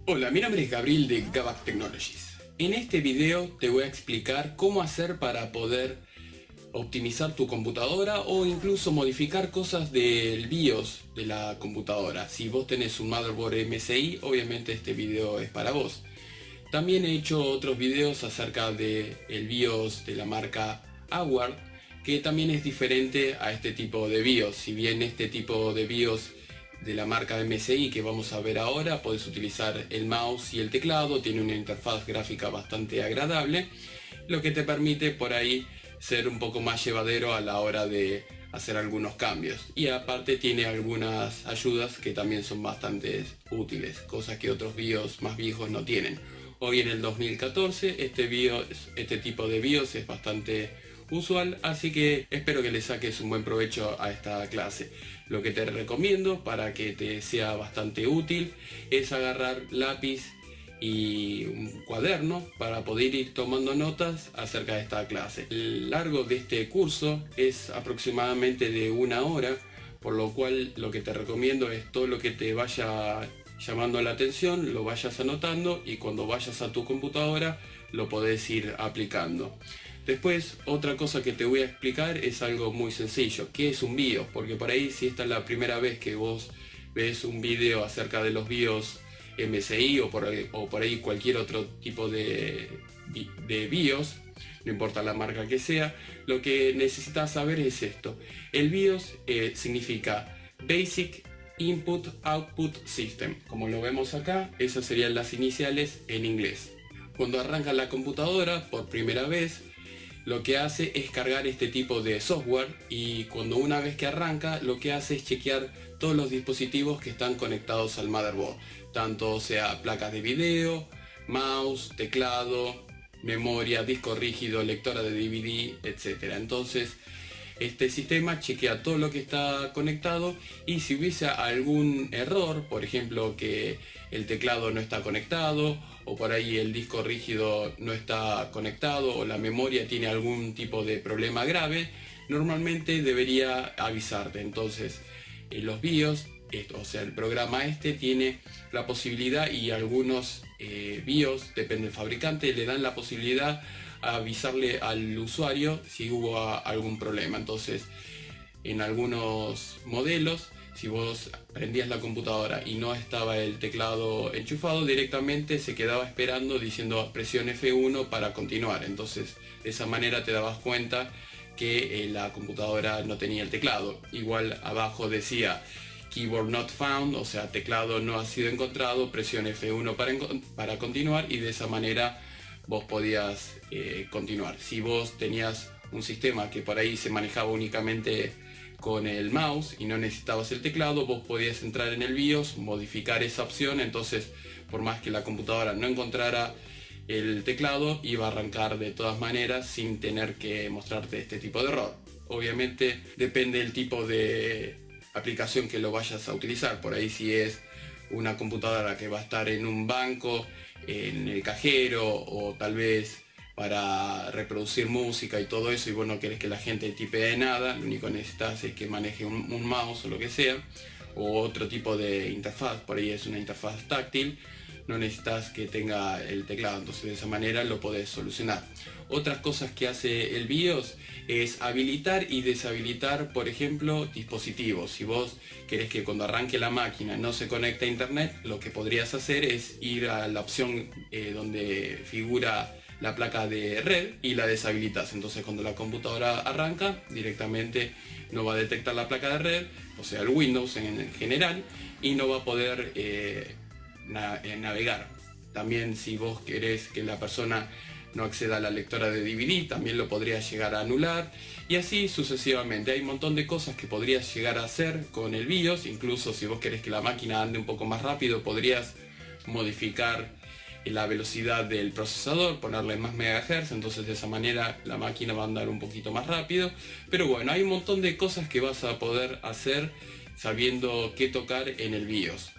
Hola, mi nombre es Gabriel de Gavac Technologies. En este video te voy a explicar cómo hacer para poder optimizar tu computadora o incluso modificar cosas del BIOS de la computadora. Si vos tenés un motherboard MSI, obviamente este video es para vos. También he hecho otros videos acerca del BIOS de la marca Award, que también es diferente a este tipo de BIOS. Si bien este tipo de BIOS de la marca MSI que vamos a ver ahora, puedes utilizar el mouse y el teclado, tiene una interfaz gráfica bastante agradable, lo que te permite por ahí ser un poco más llevadero a la hora de hacer algunos cambios. Y aparte tiene algunas ayudas que también son bastante útiles, cosas que otros BIOS más viejos no tienen. Hoy en el 2014 este tipo de BIOS es bastante usual, así que espero que le saques un buen provecho a esta clase. Lo que te recomiendo para que te sea bastante útil es agarrar lápiz y un cuaderno para poder ir tomando notas acerca de esta clase. El largo de este curso es aproximadamente de 1 hora, por lo cual lo que te recomiendo es todo lo que te vaya llamando la atención, lo vayas anotando y cuando vayas a tu computadora lo podés ir aplicando. Después, otra cosa que te voy a explicar es algo muy sencillo. ¿Qué es un BIOS? Porque por ahí, si esta es la primera vez que vos ves un video acerca de los BIOS MSI o por ahí cualquier otro tipo de BIOS, no importa la marca que sea, lo que necesitas saber es esto. El BIOS significa Basic Input Output System. Como lo vemos acá, esas serían las iniciales en inglés. Cuando arranca la computadora por primera vez, lo que hace es cargar este tipo de software y cuando una vez que arranca lo que hace es chequear todos los dispositivos que están conectados al motherboard, tanto sea placas de video, mouse, teclado, memoria, disco rígido, lectora de DVD, etc. Entonces este sistema chequea todo lo que está conectado y si hubiese algún error, por ejemplo que el teclado no está conectado o por ahí el disco rígido no está conectado o la memoria tiene algún tipo de problema grave, normalmente debería avisarte. Entonces los BIOS, o sea el programa tiene la posibilidad y algunos BIOS, depende del fabricante, le dan la posibilidad a avisarle al usuario si hubo algún problema. Entonces en algunos modelos, si vos prendías la computadora y no estaba el teclado enchufado, directamente se quedaba esperando diciendo presión F1 para continuar. Entonces de esa manera te dabas cuenta que la computadora no tenía el teclado. Igual abajo decía keyboard not found, o sea teclado no ha sido encontrado, presión F1 para continuar, y de esa manera vos podías continuar. Si vos tenías un sistema que por ahí se manejaba únicamente con el mouse y no necesitabas el teclado, vos podías entrar en el BIOS, modificar esa opción, entonces por más que la computadora no encontrara el teclado, iba a arrancar de todas maneras sin tener que mostrarte este tipo de error. Obviamente depende del tipo de aplicación que lo vayas a utilizar. Por ahí si es una computadora que va a estar en un banco, en el cajero o tal vez para reproducir música y todo eso y vos no querés que la gente tipee nada, lo único que necesitas es que maneje un mouse o lo que sea, o otro tipo de interfaz, por ahí es una interfaz táctil, no necesitas que tenga el teclado, entonces de esa manera lo podés solucionar. Otras cosas que hace el BIOS es habilitar y deshabilitar, por ejemplo, dispositivos. Si vos querés que cuando arranque la máquina no se conecte a internet, lo que podrías hacer es ir a la opción donde figura la placa de red y la deshabilitas. Entonces cuando la computadora arranca, directamente no va a detectar la placa de red, o sea el Windows en general, y no va a poder navegar. También si vos querés que la persona no acceda a la lectora de DVD, también lo podrías llegar a anular, y así sucesivamente. Hay un montón de cosas que podrías llegar a hacer con el BIOS. Incluso si vos querés que la máquina ande un poco más rápido, podrías modificar la velocidad del procesador, ponerle más megahertz, entonces de esa manera la máquina va a andar un poquito más rápido. Pero bueno, hay un montón de cosas que vas a poder hacer sabiendo qué tocar en el BIOS.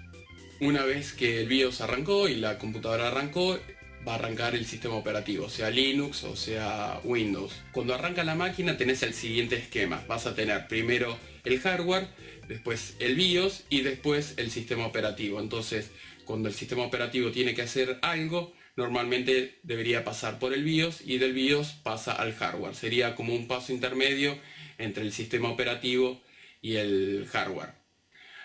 Una vez que el BIOS arrancó y la computadora arrancó, va a arrancar el sistema operativo, sea Linux o sea Windows. Cuando arranca la máquina tenés el siguiente esquema. Vas a tener primero el hardware, después el BIOS y después el sistema operativo. Entonces cuando el sistema operativo tiene que hacer algo, normalmente debería pasar por el BIOS y del BIOS pasa al hardware. Sería como un paso intermedio entre el sistema operativo y el hardware.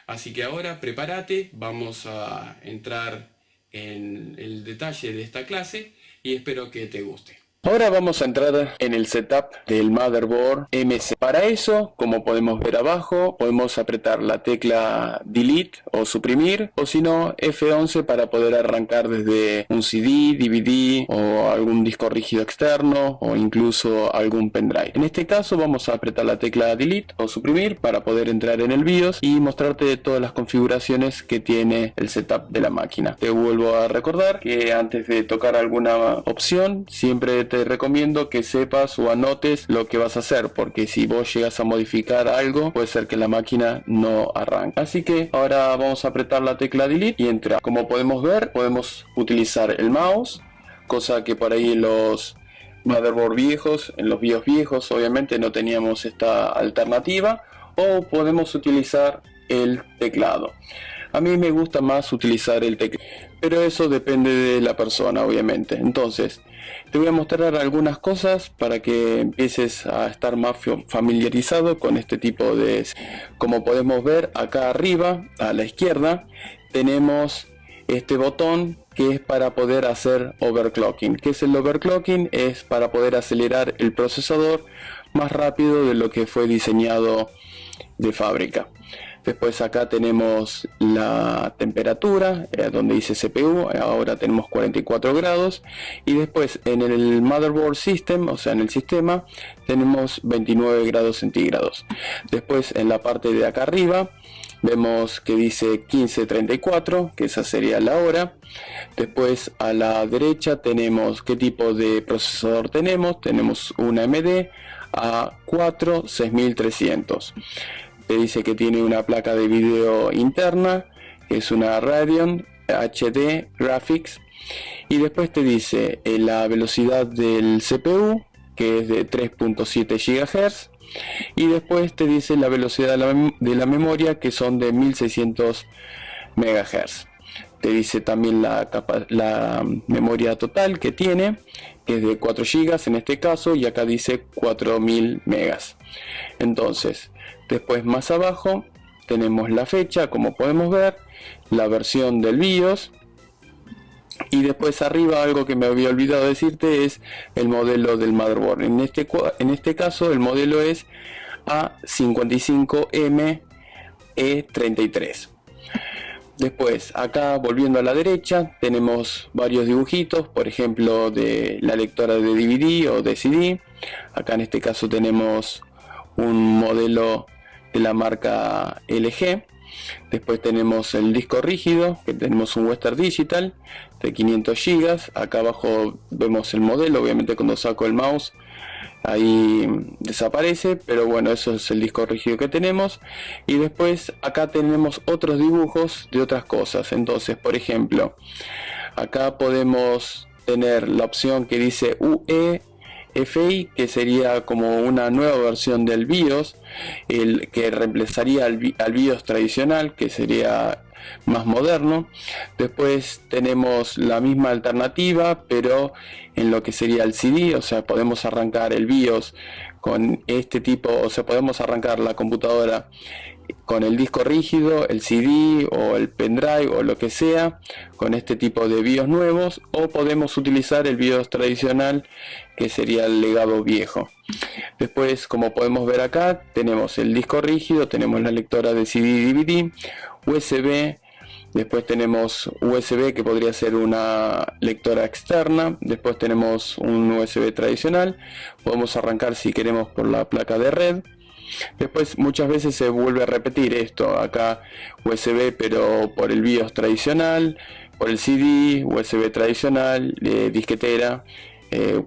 Así que ahora prepárate, vamos a entrar en el detalle de esta clase y espero que te guste. Ahora vamos a entrar en el setup del motherboard MC. Para eso, como podemos ver abajo, podemos apretar la tecla Delete o suprimir, o si no, F11 para poder arrancar desde un CD, DVD o algún disco rígido externo o incluso algún pendrive. En este caso vamos a apretar la tecla Delete o suprimir para poder entrar en el BIOS y mostrarte todas las configuraciones que tiene el setup de la máquina. Te vuelvo a recordar que antes de tocar alguna opción, siempre te recomiendo que sepas o anotes lo que vas a hacer, porque si vos llegas a modificar algo puede ser que la máquina no arranque. Así que ahora vamos a apretar la tecla Delete y entra. Como podemos ver, podemos utilizar el mouse, cosa que por ahí en los motherboard viejos, en los BIOS viejos obviamente no teníamos esta alternativa, o podemos utilizar el teclado. A mí me gusta más utilizar el teclado, pero eso depende de la persona obviamente. Entonces te voy a mostrar algunas cosas para que empieces a estar más familiarizado con este tipo de... Como podemos ver acá arriba a la izquierda tenemos este botón que es para poder hacer overclocking. ¿Qué es el overclocking? Es para poder acelerar el procesador más rápido de lo que fue diseñado de fábrica. Después acá tenemos la temperatura, donde dice CPU, ahora tenemos 44 grados. Y después en el motherboard system, o sea en el sistema, tenemos 29 grados centígrados. Después en la parte de acá arriba vemos que dice 15:34, que esa sería la hora. Después a la derecha tenemos qué tipo de procesador tenemos. Tenemos una AMD A4 6300. Te dice que tiene una placa de video interna, que es una Radeon HD Graphics, y después te dice la velocidad del CPU, que es de 3.7 GHz, y después te dice la velocidad de la memoria, que son de 1600 MHz. Te dice también la memoria total que tiene, que es de 4 GB en este caso, y acá dice 4000 megas. Entonces, después más abajo tenemos la fecha, como podemos ver, la versión del BIOS, y después arriba algo que me había olvidado decirte es el modelo del motherboard. En este caso el modelo es A55ME33. Después acá, volviendo a la derecha, tenemos varios dibujitos, por ejemplo de la lectora de DVD o de CD. Acá en este caso tenemos un modelo de la marca LG. Después tenemos el disco rígido, que tenemos un Western Digital de 500 GB. Acá abajo vemos el modelo, obviamente cuando saco el mouse ahí desaparece, pero bueno, eso es el disco rígido que tenemos. Y después acá tenemos otros dibujos de otras cosas. Entonces, por ejemplo, acá podemos tener la opción que dice UEFI, que sería como una nueva versión del BIOS, el que reemplazaría al BIOS tradicional, que sería más moderno. Después tenemos la misma alternativa, pero en lo que sería el CD, o sea, podemos arrancar el BIOS con este tipo, o sea, podemos arrancar la computadora con el disco rígido, el CD o el pendrive o lo que sea, con este tipo de BIOS nuevos, o podemos utilizar el BIOS tradicional, que sería el legado viejo. Después, como podemos ver acá, tenemos el disco rígido, tenemos la lectora de CD y DVD, USB, después tenemos USB, que podría ser una lectora externa, después tenemos un USB tradicional, podemos arrancar si queremos por la placa de red. Después muchas veces se vuelve a repetir esto, acá USB pero por el BIOS tradicional, por el CD, USB tradicional, disquetera,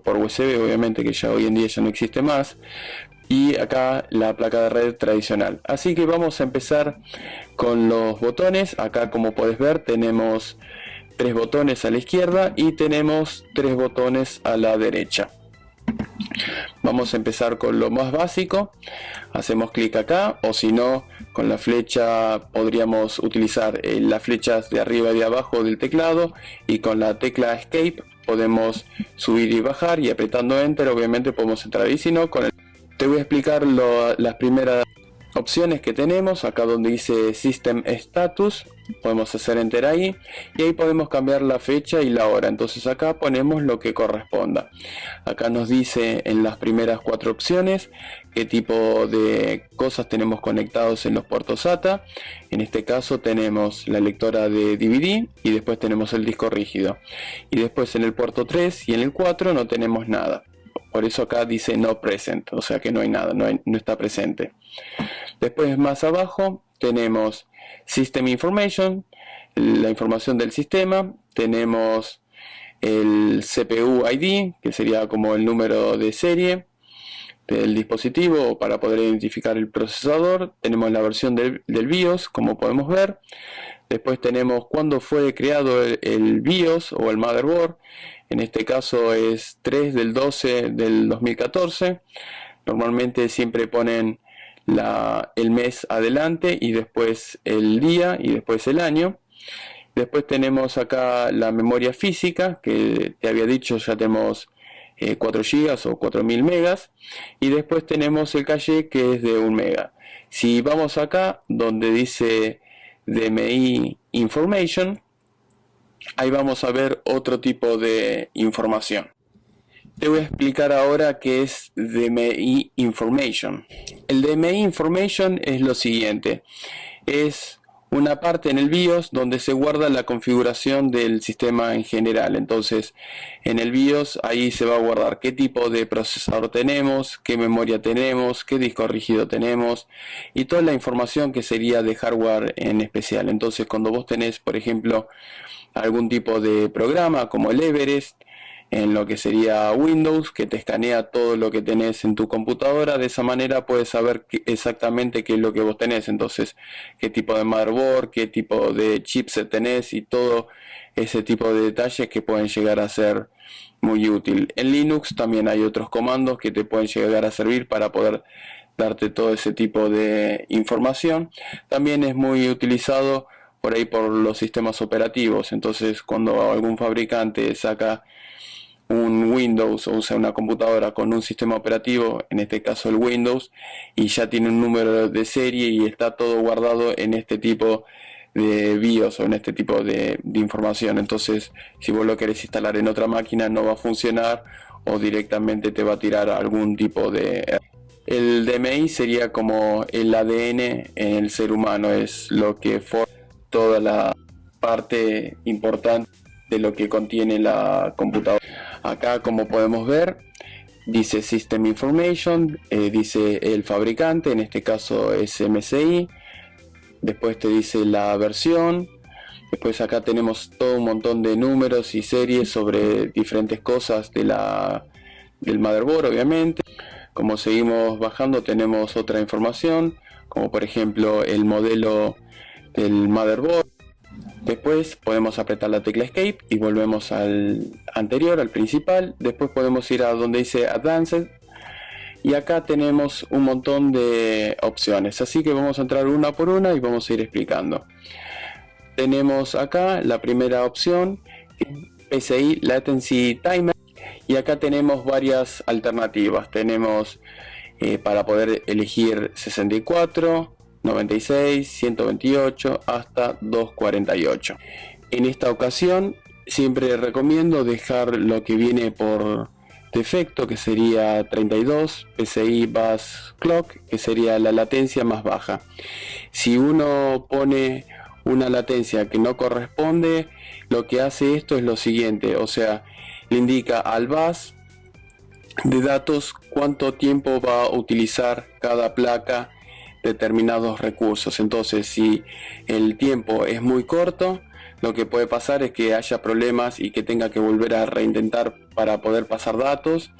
por USB obviamente, que ya hoy en día ya no existe más, y acá la placa de red tradicional. Así que vamos a empezar con los botones. Acá, como puedes ver, tenemos 3 botones a la izquierda y tenemos 3 botones a la derecha. Vamos a empezar con lo más básico. Hacemos clic acá, o si no, con la flecha podríamos utilizar las flechas de arriba y de abajo del teclado, y con la tecla Escape podemos subir y bajar, y apretando Enter obviamente podemos entrar. Y si no, te voy a explicar las primeras opciones que tenemos. Acá donde dice System Status, podemos hacer Enter ahí, y ahí podemos cambiar la fecha y la hora. Entonces acá ponemos lo que corresponda. Acá nos dice en las primeras 4 opciones qué tipo de cosas tenemos conectados en los puertos SATA. En este caso tenemos la lectora de DVD, y después tenemos el disco rígido, y después en el puerto 3 y en el 4 no tenemos nada. Por eso acá dice no present, o sea que no hay nada, no está presente. Después más abajo tenemos System Information, la información del sistema. Tenemos el CPU ID, que sería como el número de serie del dispositivo para poder identificar el procesador. Tenemos la versión del BIOS, como podemos ver. Después tenemos cuándo fue creado el BIOS o el motherboard. En este caso es 3 del 12 del 2014. Normalmente siempre ponen el mes adelante, y después el día, y después el año. Después tenemos acá la memoria física, que te había dicho, ya tenemos 4 GB o 4000 megas. Y después tenemos el caché, que es de 1 mega. Si vamos acá donde dice DMI Information, ahí vamos a ver otro tipo de información. Te voy a explicar ahora qué es DMI Information. El DMI Information es lo siguiente: es una parte en el BIOS donde se guarda la configuración del sistema en general. Entonces, en el BIOS ahí se va a guardar qué tipo de procesador tenemos, qué memoria tenemos, qué disco rígido tenemos, y toda la información que sería de hardware en especial. Entonces, cuando vos tenés, por ejemplo, algún tipo de programa como el Everest, en lo que sería Windows, que te escanea todo lo que tenés en tu computadora, de esa manera puedes saber exactamente qué es lo que vos tenés. Entonces, qué tipo de motherboard, qué tipo de chipset tenés, y todo ese tipo de detalles que pueden llegar a ser muy útil. En Linux también hay otros comandos que te pueden llegar a servir para poder darte todo ese tipo de información. También es muy utilizado por ahí por los sistemas operativos. Entonces, cuando algún fabricante saca un Windows, o sea, una computadora con un sistema operativo, en este caso el Windows, y ya tiene un número de serie y está todo guardado en este tipo de BIOS o en este tipo de información. Entonces, si vos lo querés instalar en otra máquina, no va a funcionar, o directamente te va a tirar algún tipo de... El DMI sería como el ADN en el ser humano, es lo que forma toda la parte importante de lo que contiene la computadora. Acá, como podemos ver, dice System Information, dice el fabricante, en este caso es MSI. Después te dice la versión. Después acá tenemos todo un montón de números y series sobre diferentes cosas del motherboard, obviamente. Como seguimos bajando, tenemos otra información, como por ejemplo el modelo del motherboard. Después podemos apretar la tecla Escape y volvemos al anterior, al principal. Después podemos ir a donde dice Advanced, y acá tenemos un montón de opciones, así que vamos a entrar una por una y vamos a ir explicando. Tenemos acá la primera opción, PCI Latency Timer, y acá tenemos varias alternativas. Tenemos para poder elegir 64, 96, 128 hasta 248. En esta ocasión siempre recomiendo dejar lo que viene por defecto, que sería 32 PCI Bus Clock, que sería la latencia más baja. Si uno pone una latencia que no corresponde, lo que hace esto es lo siguiente, o sea, le indica al bus de datos cuánto tiempo va a utilizar cada placa determinados recursos. Entonces, si el tiempo es muy corto, lo que puede pasar es que haya problemas y que tenga que volver a reintentar para poder pasar datos,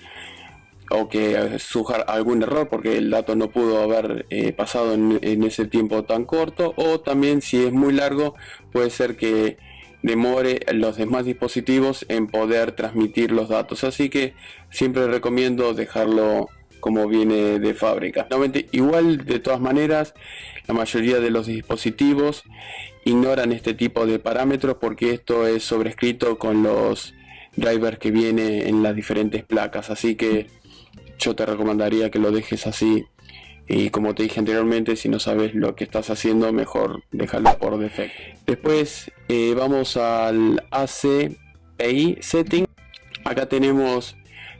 o que surja algún error porque el dato no pudo haber pasado en ese tiempo tan corto. O también, si es muy largo, puede ser que demore los demás dispositivos en poder transmitir los datos, así que siempre recomiendo dejarlo como viene de fábrica. Igual, de todas maneras, la mayoría de los dispositivos ignoran este tipo de parámetros porque esto es sobrescrito con los drivers que viene en las diferentes placas, así que yo te recomendaría que lo dejes así. Y como te dije anteriormente, si no sabes lo que estás haciendo, mejor déjalo por defecto. Después vamos al ACPI Setting. Acá tenemos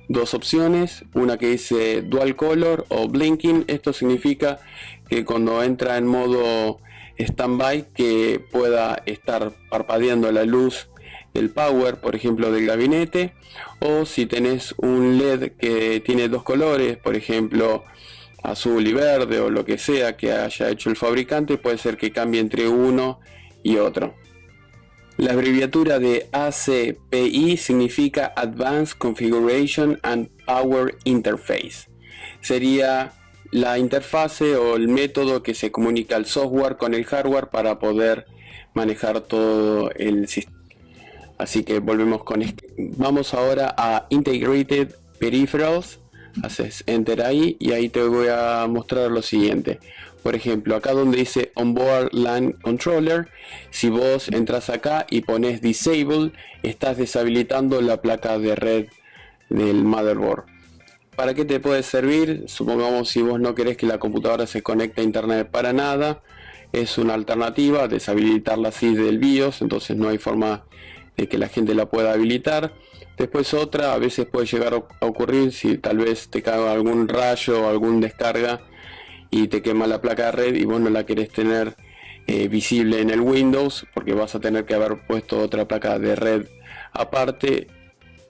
dos opciones, una que dice Dual Color o Blinking. Esto significa que cuando entra en modo Standby, que pueda estar parpadeando la luz del power, por ejemplo del gabinete, o si tenés un LED que tiene dos colores, por ejemplo azul y verde, o lo que sea que haya hecho el fabricante, puede ser que cambie entre uno y otro. La abreviatura de ACPI significa Advanced Configuration and Power Interface. Sería la interfase o el método que se comunica el software con el hardware para poder manejar todo el sistema. Así que volvemos con esto. Vamos ahora a Integrated Peripherals. Haces enter ahí y ahí te voy a mostrar lo siguiente. Por ejemplo, acá donde dice Onboard LAN Controller, si vos entras acá y pones Disable, estás deshabilitando la placa de red del motherboard. ¿Para qué te puede servir? Supongamos si vos no querés que la computadora se conecte a internet para nada, es una alternativa deshabilitarla así del BIOS, entonces no hay forma de que la gente la pueda habilitar. Después otra, a veces puede llegar a ocurrir si tal vez te cae algún rayo o algún descarga y te quema la placa de red y vos no la querés tener visible en el Windows porque vas a tener que haber puesto otra placa de red aparte.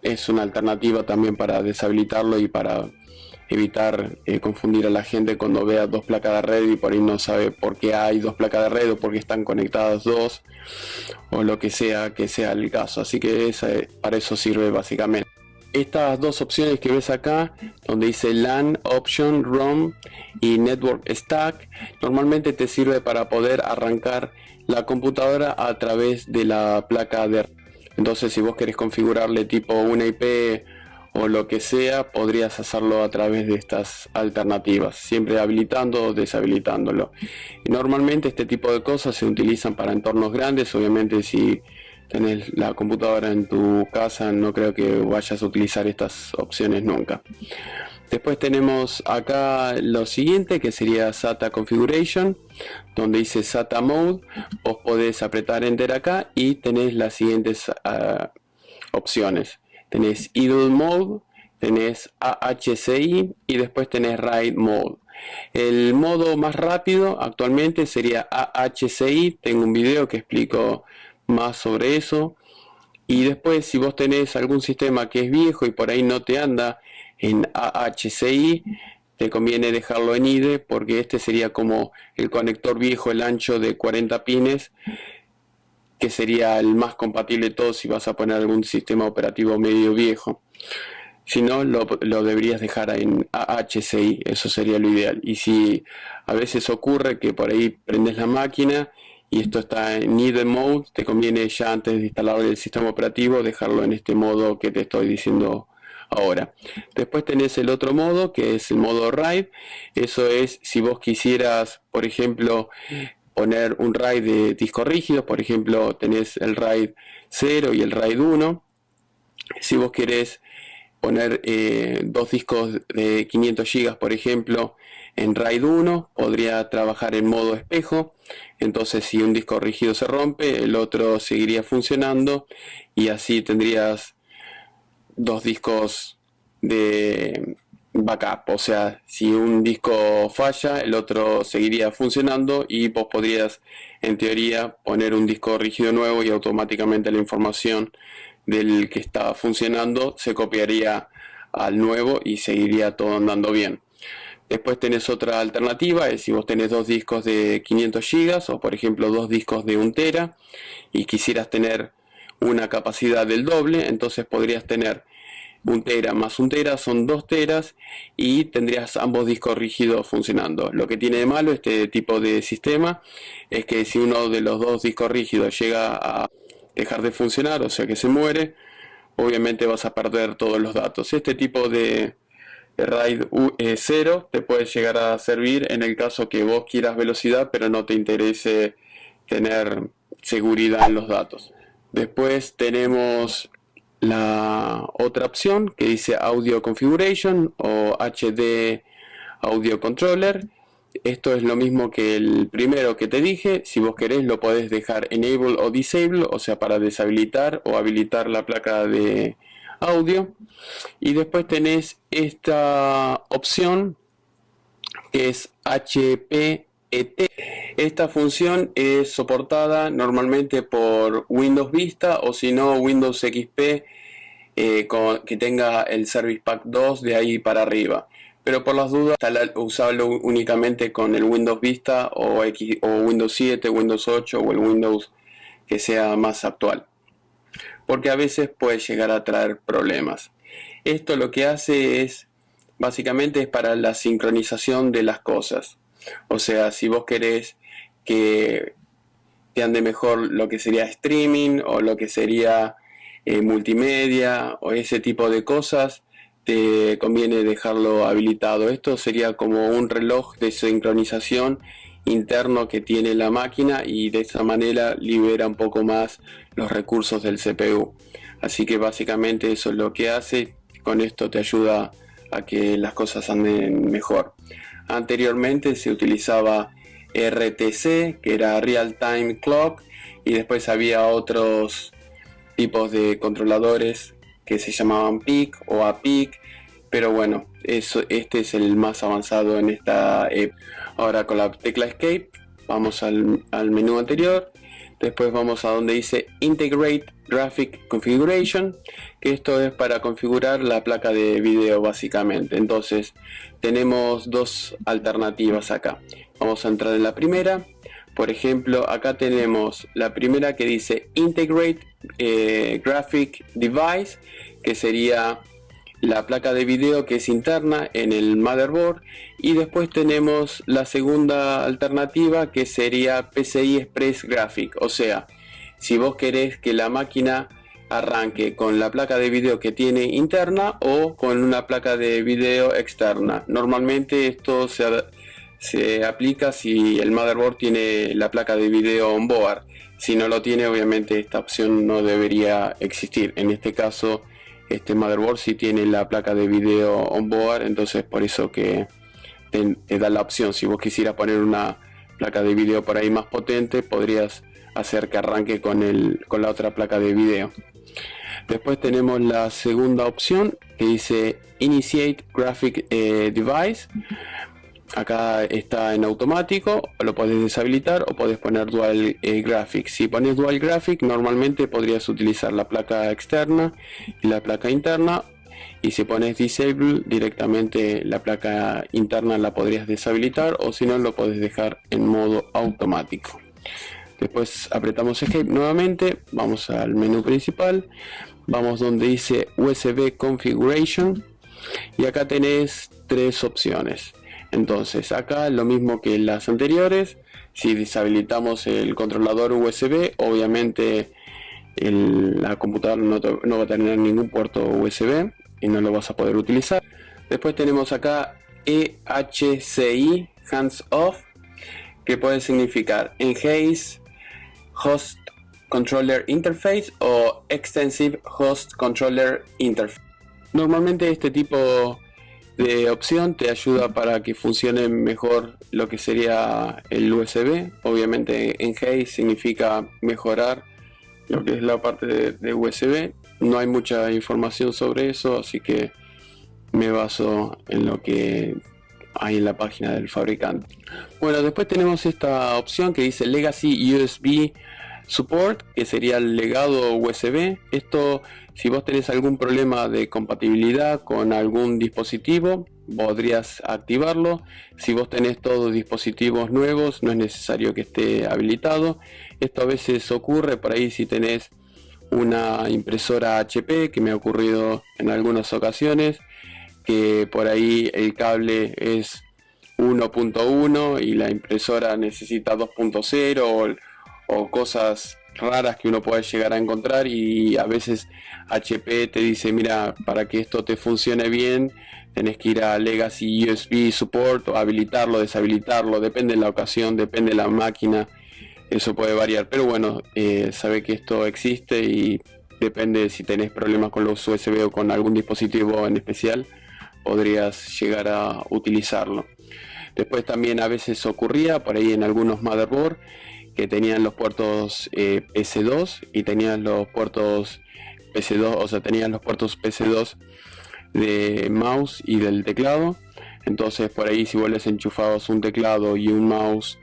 Es una alternativa también para deshabilitarlo y para evitar confundir a la gente cuando vea dos placas de red y por ahí no sabe por qué hay dos placas de red o por qué están conectadas dos o lo que sea el caso. Así que para eso sirve básicamente. Estas dos opciones que ves acá, donde dice LAN Option, ROM y Network Stack, normalmente te sirve para poder arrancar la computadora a través de la placa de red. Entonces si vos querés configurarle tipo una IP o lo que sea, podrías hacerlo a través de estas alternativas, siempre habilitando o deshabilitándolo. Y normalmente este tipo de cosas se utilizan para entornos grandes. Obviamente si tenés la computadora en tu casa no creo que vayas a utilizar estas opciones nunca. Después tenemos acá lo siguiente, que sería SATA Configuration, donde dice SATA Mode. Vos podés apretar Enter acá y tenés las siguientes opciones. Tenés Idle Mode, tenés AHCI y después tenés RAID Mode. El modo más rápido actualmente sería AHCI. Tengo un video que explico más sobre eso. Y después, si vos tenés algún sistema que es viejo y por ahí no te anda en AHCI, te conviene dejarlo en IDE, porque este sería como el conector viejo, el ancho de 40 pines, que sería el más compatible de todos si vas a poner algún sistema operativo medio viejo. Si no, lo deberías dejar en AHCI, eso sería lo ideal. Y si a veces ocurre que por ahí prendes la máquina y esto está en IDE Mode, te conviene ya antes de instalar el sistema operativo dejarlo en este modo que te estoy diciendo ahora. Después tenés el otro modo, que es el modo RAID. Eso es si vos quisieras, por ejemplo, poner un RAID de disco rígido. Por ejemplo, tenés el RAID 0 y el RAID 1. Si vos querés poner dos discos de 500 GB, por ejemplo, en RAID 1, podría trabajar en modo espejo. Entonces, si un disco rígido se rompe, el otro seguiría funcionando y así tendrías dos discos de backup. O sea, si un disco falla, el otro seguiría funcionando y vos podrías, en teoría, poner un disco rígido nuevo y automáticamente la información del que estaba funcionando se copiaría al nuevo y seguiría todo andando bien. Después tenés otra alternativa, es si vos tenés dos discos de 500 GB o por ejemplo dos discos de 1 TB y quisieras tener una capacidad del doble, entonces podrías tener 1 TB más 1 TB, son 2 TB y tendrías ambos discos rígidos funcionando. Lo que tiene de malo este tipo de sistema es que si uno de los dos discos rígidos llega a dejar de funcionar, o sea que se muere, obviamente vas a perder todos los datos. Este tipo de RAID 0 te puede llegar a servir en el caso que vos quieras velocidad pero no te interese tener seguridad en los datos. Después tenemos la otra opción que dice Audio Configuration o HD Audio Controller. Esto es lo mismo que el primero que te dije. Si vos querés lo podés dejar Enable o Disable, o sea, para deshabilitar o habilitar la placa de audio. Y después tenés esta opción que es HPET. Esta función es soportada normalmente por Windows Vista o si no Windows XP que tenga el Service Pack 2 de ahí para arriba. Pero por las dudas, usarlo únicamente con el Windows Vista o Windows 7, Windows 8 o el Windows que sea más actual, porque a veces puede llegar a traer problemas. Esto lo que hace es, básicamente es para la sincronización de las cosas. O sea, si vos querés que te ande mejor lo que sería streaming o lo que sería multimedia o ese tipo de cosas, te conviene dejarlo habilitado. Esto sería como un reloj de sincronización interno que tiene la máquina y de esa manera libera un poco más los recursos del CPU. Así que básicamente eso es lo que hace. Con esto te ayuda a que las cosas anden mejor. Anteriormente se utilizaba RTC, que era Real Time Clock, y después había otros tipos de controladores que se llamaban PIC o APIC, pero bueno, este es el más avanzado en esta época. Ahora con la tecla Escape vamos al menú anterior, después vamos a donde dice Integrate Graphic Configuration, que esto es para configurar la placa de video básicamente. Entonces tenemos dos alternativas acá. Vamos a entrar en la primera. Por ejemplo, acá tenemos la primera que dice Integrate Graphic Device, que sería la placa de video que es interna en el motherboard, y después tenemos la segunda alternativa que sería PCI Express Graphic. O sea, si vos querés que la máquina arranque con la placa de video que tiene interna o con una placa de video externa. Normalmente esto se aplica si el motherboard tiene la placa de video on board. Si no lo tiene, obviamente esta opción no debería existir. En este caso, este motherboard sí tiene la placa de video on board, entonces por eso que te da la opción. Si vos quisieras poner una placa de video por ahí más potente, podrías hacer que arranque con la otra placa de video. Después tenemos la segunda opción que dice Initiate Graphic Device. Acá está en automático, lo podés deshabilitar o podés poner Dual Graphic. Si pones Dual Graphic, normalmente podrías utilizar la placa externa y la placa interna. Y si pones Disable, directamente la placa interna la podrías deshabilitar, o si no, lo podés dejar en modo automático. Después apretamos Escape nuevamente, vamos al menú principal, vamos donde dice USB Configuration y acá tenés tres opciones. Entonces acá lo mismo que las anteriores, si deshabilitamos el controlador USB, obviamente la computadora no va a tener ningún puerto USB y no lo vas a poder utilizar. Después tenemos acá EHCI Hands Off, que puede significar Enhanced Host Controller Interface o Extensive Host Controller Interface. Normalmente este tipo de opción te ayuda para que funcione mejor lo que sería el USB. Obviamente Enhance significa mejorar lo que es la parte de USB. No hay mucha información sobre eso, así que me baso en lo que hay en la página del fabricante. Bueno, después tenemos esta opción que dice Legacy USB Support, que sería el legado USB. Esto, si vos tenés algún problema de compatibilidad con algún dispositivo, podrías activarlo. Si vos tenés todos dispositivos nuevos, no es necesario que esté habilitado. Esto a veces ocurre por ahí si tenés una impresora HP, que me ha ocurrido en algunas ocasiones, que por ahí el cable es 1.1 y la impresora necesita 2.0 o cosas raras que uno puede llegar a encontrar, y a veces HP te dice, mira, para que esto te funcione bien tenés que ir a Legacy USB Support o habilitarlo, deshabilitarlo, depende de la ocasión, depende de la máquina, eso puede variar, pero bueno, sabe que esto existe y depende si tenés problemas con los USB o con algún dispositivo en especial, podrías llegar a utilizarlo. Después también a veces ocurría por ahí en algunos motherboard que tenían los puertos PC2 y tenían los puertos PC2, o sea, tenían los puertos PC2 de mouse y del teclado. Entonces por ahí si vos les enchufabas un teclado y un mouse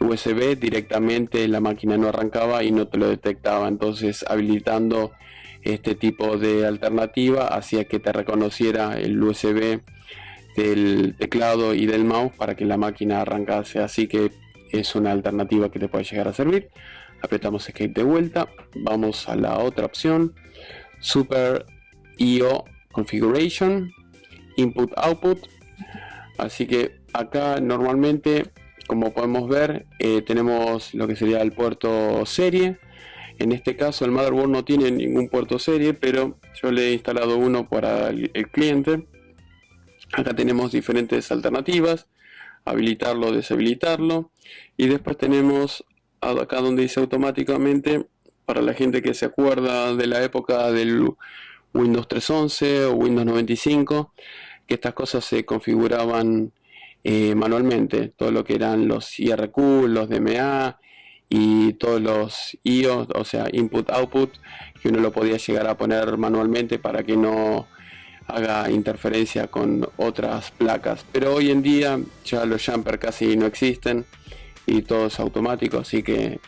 USB, directamente la máquina no arrancaba y no te lo detectaba. Entonces habilitando este tipo de alternativa hacía que te reconociera el USB del teclado y del mouse para que la máquina arrancase. Así que es una alternativa que te puede llegar a servir. Apretamos Escape de vuelta, vamos a la otra opción, Super IO Configuration, Input Output. Así que acá normalmente, como podemos ver, tenemos lo que sería el puerto serie. En este caso el motherboard no tiene ningún puerto serie, pero yo le he instalado uno para el cliente. Acá tenemos diferentes alternativas, habilitarlo, deshabilitarlo, y después tenemos acá donde dice automáticamente, para la gente que se acuerda de la época del Windows 3.11 o Windows 95, que estas cosas se configuraban manualmente, todo lo que eran los IRQ, los DMA y todos los IO, o sea, Input Output, que uno lo podía llegar a poner manualmente para que no haga interferencia con otras placas. Pero hoy en día ya los jumper casi no existen y todo es automático, así que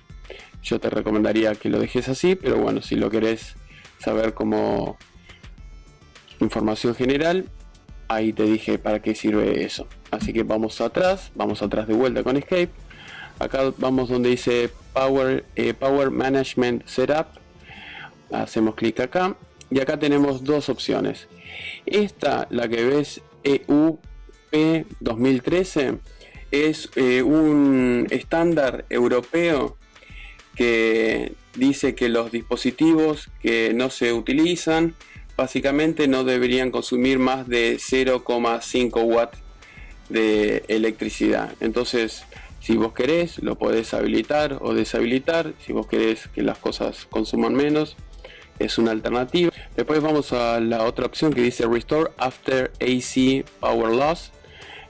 yo te recomendaría que lo dejes así. Pero bueno, si lo querés saber como información general, ahí te dije para qué sirve eso. Así que vamos atrás de vuelta con Escape. Acá vamos donde dice Power Management Setup, hacemos clic acá y acá tenemos dos opciones. Esta, la que ves, EUP 2013, es un estándar europeo que dice que los dispositivos que no se utilizan básicamente no deberían consumir más de 0,5 watts de electricidad. Entonces, si vos querés, lo podés habilitar o deshabilitar. Si vos querés que las cosas consuman menos, es una alternativa. Después vamos a la otra opción que dice Restore After AC Power Loss.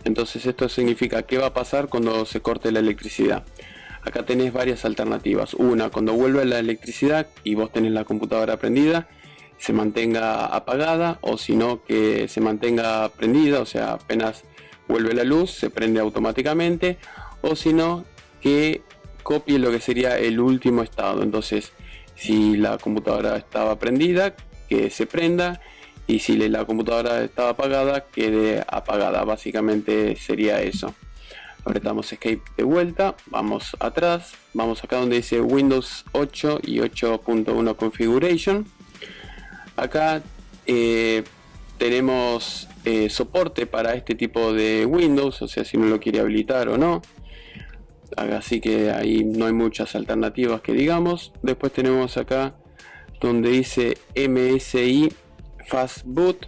Entonces esto significa qué va a pasar cuando se corte la electricidad. Acá tenés varias alternativas. Una, cuando vuelve la electricidad y vos tenés la computadora prendida, se mantenga apagada, o si no, que se mantenga prendida, o sea, apenas vuelve la luz se prende automáticamente, o si no, que copie lo que sería el último estado. Entonces, si la computadora estaba prendida, que se prenda, y si la computadora estaba apagada, quede apagada. Básicamente sería eso. Apretamos Escape de vuelta, vamos atrás, vamos acá donde dice Windows 8 y 8.1 Configuration. Acá tenemos soporte para este tipo de Windows, o sea, si uno lo quiere habilitar o no. Así que ahí no hay muchas alternativas que digamos. Después tenemos acá donde dice MSI Fast Boot,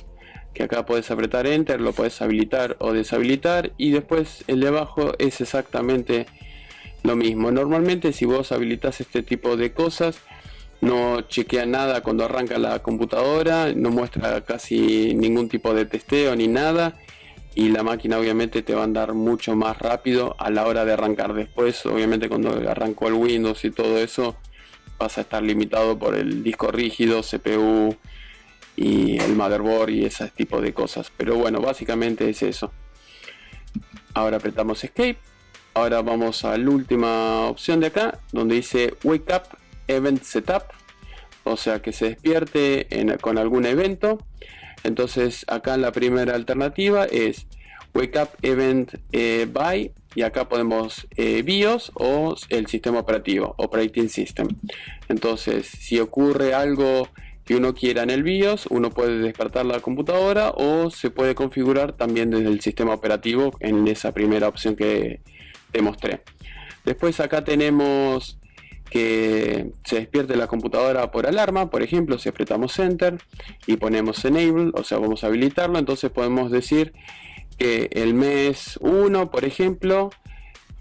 que acá puedes apretar Enter, lo puedes habilitar o deshabilitar, y después el de abajo es exactamente lo mismo. Normalmente si vos habilitas este tipo de cosas, no chequea nada cuando arranca la computadora, no muestra casi ningún tipo de testeo ni nada, y la máquina obviamente te va a andar mucho más rápido a la hora de arrancar. Después obviamente cuando arrancó el Windows y todo eso, vas a estar limitado por el disco rígido, CPU y el motherboard y ese tipo de cosas. Pero bueno, básicamente es eso. Ahora apretamos Escape. Ahora vamos a la última opción de acá, donde dice Wake Up Event Setup, o sea que se despierte con algún evento. Entonces acá la primera alternativa es Wake Up Event by, y acá podemos BIOS o el sistema operativo, Operating System. Entonces si ocurre algo que uno quiera en el BIOS, uno puede despertar la computadora o se puede configurar también desde el sistema operativo en esa primera opción que te mostré. Después acá tenemos que se despierte la computadora por alarma. Por ejemplo, si apretamos Enter y ponemos Enable, o sea, vamos a habilitarlo, entonces podemos decir que el mes 1, por ejemplo,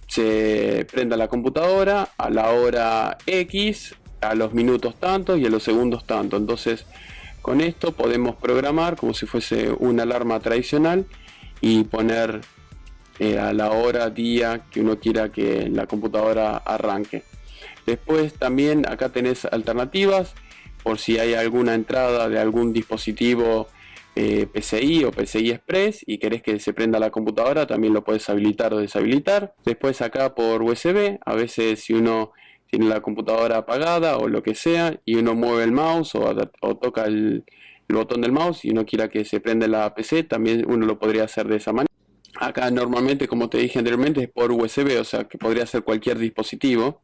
se prenda la computadora a la hora X, a los minutos tantos y a los segundos tanto. Entonces, con esto podemos programar como si fuese una alarma tradicional y poner a la hora, día que uno quiera que la computadora arranque. Después también acá tenés alternativas por si hay alguna entrada de algún dispositivo PCI o PCI Express y querés que se prenda la computadora, también lo puedes habilitar o deshabilitar. Después acá por USB, a veces si uno tiene la computadora apagada o lo que sea y uno mueve el mouse o toca el botón del mouse y uno quiera que se prenda la PC, también uno lo podría hacer de esa manera. Acá normalmente, como te dije anteriormente, es por USB, o sea que podría ser cualquier dispositivo.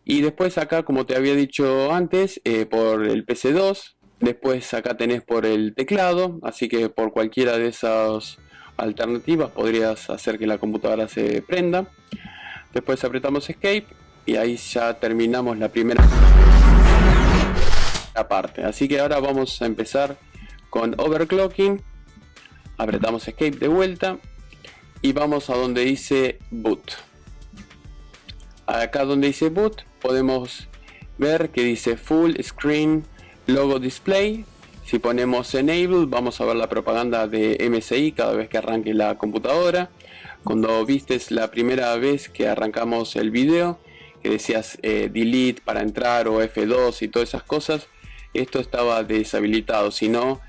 Y después acá, como te había dicho antes, por el PC2. Después acá tenés por el teclado, así que por cualquiera de esas alternativas podrías hacer que la computadora se prenda. Después apretamos Escape y ahí ya terminamos la primera parte. Así que ahora vamos a empezar con overclocking. Apretamos Escape de vuelta y vamos a donde dice Boot. Acá donde dice Boot podemos ver que dice Full Screen Logo Display. Si ponemos Enable vamos a ver la propaganda de MSI cada vez que arranque la computadora. Cuando vistes la primera vez que arrancamos el video, que decías Delete para entrar o F2 y todas esas cosas, esto estaba deshabilitado, si no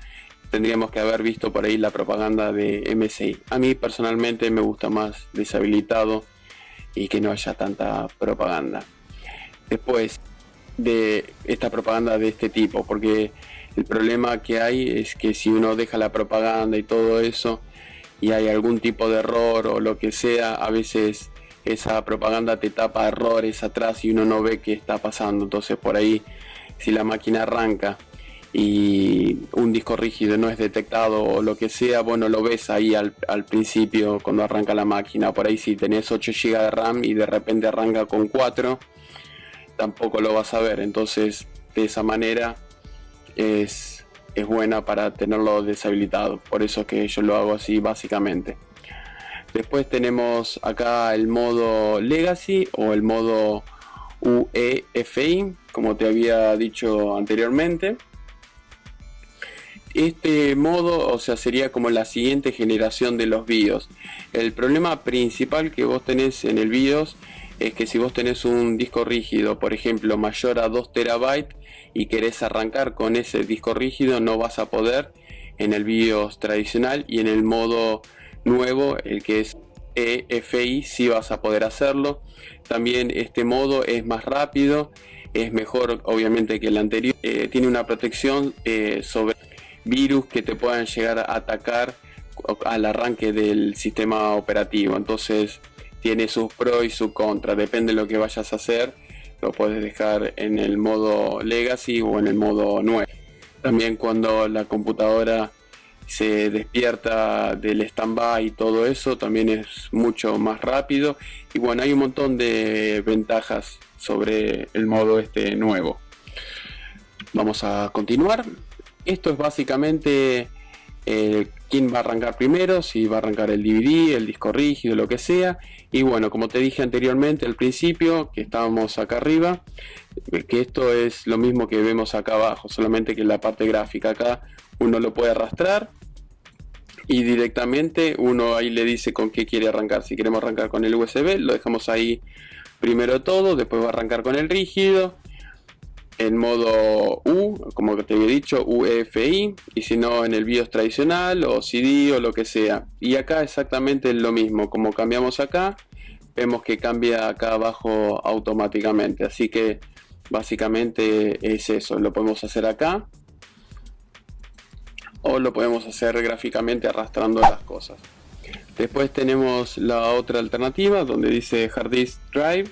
tendríamos que haber visto por ahí la propaganda de MSI. A mí personalmente me gusta más deshabilitado y que no haya tanta propaganda. Después de esta propaganda de este tipo, porque el problema que hay es que si uno deja la propaganda y todo eso y hay algún tipo de error o lo que sea, a veces esa propaganda te tapa errores atrás y uno no ve qué está pasando. Entonces por ahí, si la máquina arranca y un disco rígido no es detectado o lo que sea, bueno, lo ves ahí al principio cuando arranca la máquina. Por ahí si tenés 8 GB de RAM y de repente arranca con 4, tampoco lo vas a ver. Entonces de esa manera es buena para tenerlo deshabilitado. Por eso es que yo lo hago así básicamente. Después tenemos acá el modo Legacy o el modo UEFI, como te había dicho anteriormente. Este modo, o sea, sería como la siguiente generación de los BIOS. El problema principal que vos tenés en el BIOS es que si vos tenés un disco rígido, por ejemplo, mayor a 2 TB y querés arrancar con ese disco rígido, no vas a poder en el BIOS tradicional, y en el modo nuevo, el que es EFI, sí vas a poder hacerlo. También este modo es más rápido, es mejor obviamente que el anterior, tiene una protección sobre virus que te puedan llegar a atacar al arranque del sistema operativo. Entonces tiene sus pros y sus contras, depende de lo que vayas a hacer. Lo puedes dejar en el modo Legacy o en el modo nuevo. También cuando la computadora se despierta del stand-by y todo eso, también es mucho más rápido. Y bueno, hay un montón de ventajas sobre el modo este nuevo. Vamos a continuar. Esto es básicamente quién va a arrancar primero, si va a arrancar el DVD, el disco rígido, lo que sea. Y bueno, como te dije anteriormente al principio, que estábamos acá arriba, que esto es lo mismo que vemos acá abajo, solamente que en la parte gráfica acá uno lo puede arrastrar y directamente uno ahí le dice con qué quiere arrancar. Si queremos arrancar con el USB, lo dejamos ahí primero todo, después va a arrancar con el rígido en modo U, como te había dicho, UEFI, y si no en el BIOS tradicional o CD o lo que sea. Y acá exactamente lo mismo, como cambiamos acá, vemos que cambia acá abajo automáticamente. Así que básicamente es eso, lo podemos hacer acá o lo podemos hacer gráficamente arrastrando las cosas. Después tenemos la otra alternativa donde dice Hard Disk Drive.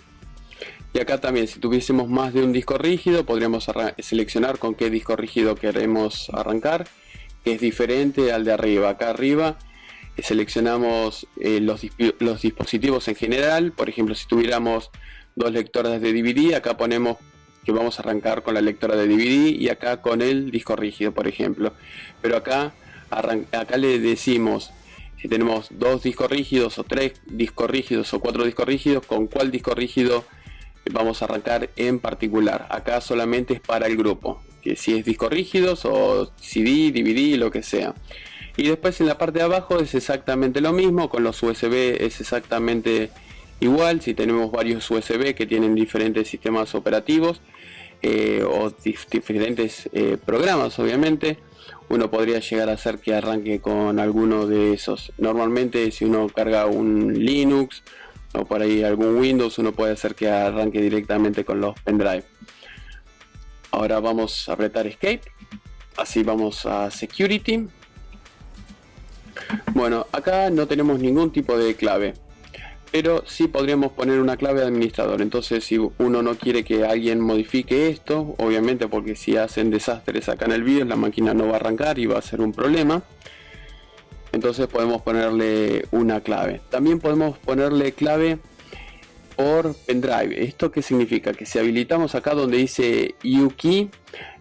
Y acá también, si tuviésemos más de un disco rígido, podríamos seleccionar con qué disco rígido queremos arrancar, que es diferente al de arriba. Acá arriba seleccionamos los dispositivos en general. Por ejemplo, si tuviéramos dos lectoras de DVD. Acá ponemos que vamos a arrancar con la lectora de DVD y acá con el disco rígido, por ejemplo. Pero acá le decimos si tenemos 2 discos rígidos o 3 discos rígidos o 4 discos rígidos, con cuál disco rígido vamos a arrancar en particular. Acá solamente es para el grupo, que si es discos rígidos o CD, DVD, lo que sea. Y después en la parte de abajo es exactamente lo mismo, con los USB es exactamente igual. Si tenemos varios USB que tienen diferentes sistemas operativos o diferentes programas, obviamente, uno podría llegar a hacer que arranque con alguno de esos. Normalmente si uno carga un Linux o por ahí algún Windows, uno puede hacer que arranque directamente con los pendrive. Ahora vamos a apretar Escape, así vamos a Security. Bueno, acá no tenemos ningún tipo de clave, pero sí podríamos poner una clave de administrador. Entonces si uno no quiere que alguien modifique esto, obviamente, porque si hacen desastres acá en el vídeo, la máquina no va a arrancar y va a ser un problema. Entonces podemos ponerle una clave. También podemos ponerle clave por pendrive. ¿Esto qué significa? Que si habilitamos acá donde dice UKey,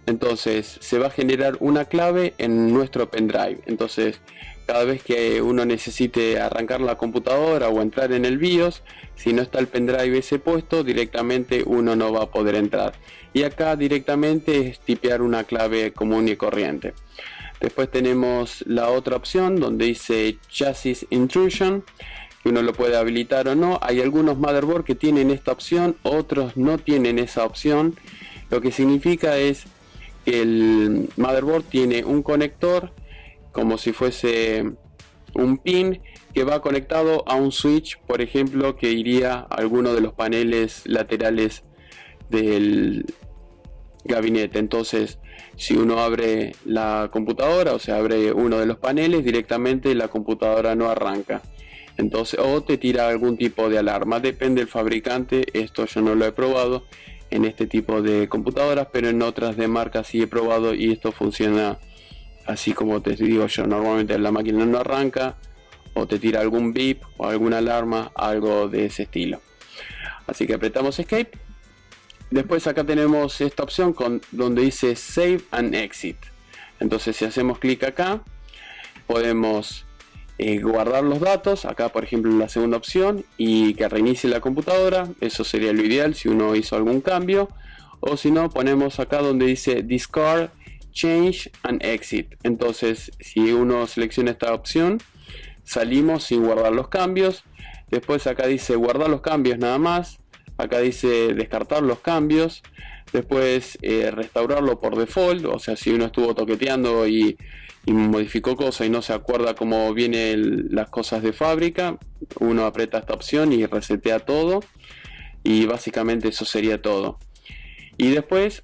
entonces se va a generar una clave en nuestro pendrive. Entonces cada vez que uno necesite arrancar la computadora o entrar en el BIOS, si no está el pendrive ese puesto, directamente uno no va a poder entrar. Y acá directamente es tipear una clave común y corriente. Después tenemos la otra opción donde dice Chassis Intrusion, que uno lo puede habilitar o no. Hay algunos motherboard que tienen esta opción, otros no tienen esa opción. Lo que significa es que el motherboard tiene un conector como si fuese un pin que va conectado a un switch, por ejemplo, que iría a alguno de los paneles laterales del gabinete. Entonces si uno abre la computadora, o sea, abre uno de los paneles, directamente la computadora no arranca. Entonces, o te tira algún tipo de alarma, depende del fabricante. Esto yo no lo he probado en este tipo de computadoras, pero en otras de marca sí he probado y esto funciona así como te digo yo. Normalmente la máquina no arranca o te tira algún beep o alguna alarma, algo de ese estilo. Así que apretamos Escape. Después acá tenemos esta opción donde dice Save and Exit. Entonces si hacemos clic acá, podemos guardar los datos. Acá por ejemplo la segunda opción, y que reinicie la computadora. Eso sería lo ideal si uno hizo algún cambio. O si no, ponemos acá donde dice Discard, Change and Exit. Entonces si uno selecciona esta opción, salimos sin guardar los cambios. Después acá dice guardar los cambios nada más. Acá dice descartar los cambios. Después restaurarlo por default. O sea, si uno estuvo toqueteando y modificó cosas y no se acuerda cómo vienen las cosas de fábrica, uno aprieta esta opción y resetea todo. Y básicamente eso sería todo. Y después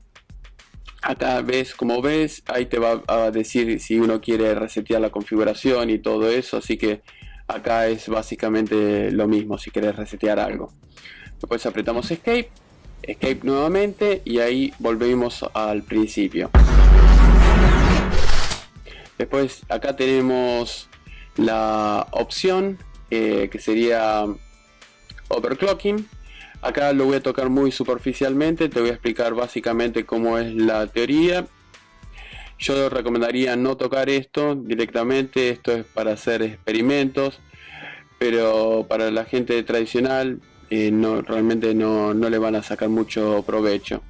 acá ves, como ves, ahí te va a decir si uno quiere resetear la configuración y todo eso. Así que acá es básicamente lo mismo si quieres resetear algo. Después apretamos Escape, Escape nuevamente, y ahí volvemos al principio. Después acá tenemos la opción que sería Overclocking. Acá lo voy a tocar muy superficialmente, te voy a explicar básicamente cómo es la teoría. Yo recomendaría no tocar esto directamente, esto es para hacer experimentos, pero para la gente tradicional realmente no le van a sacar mucho provecho.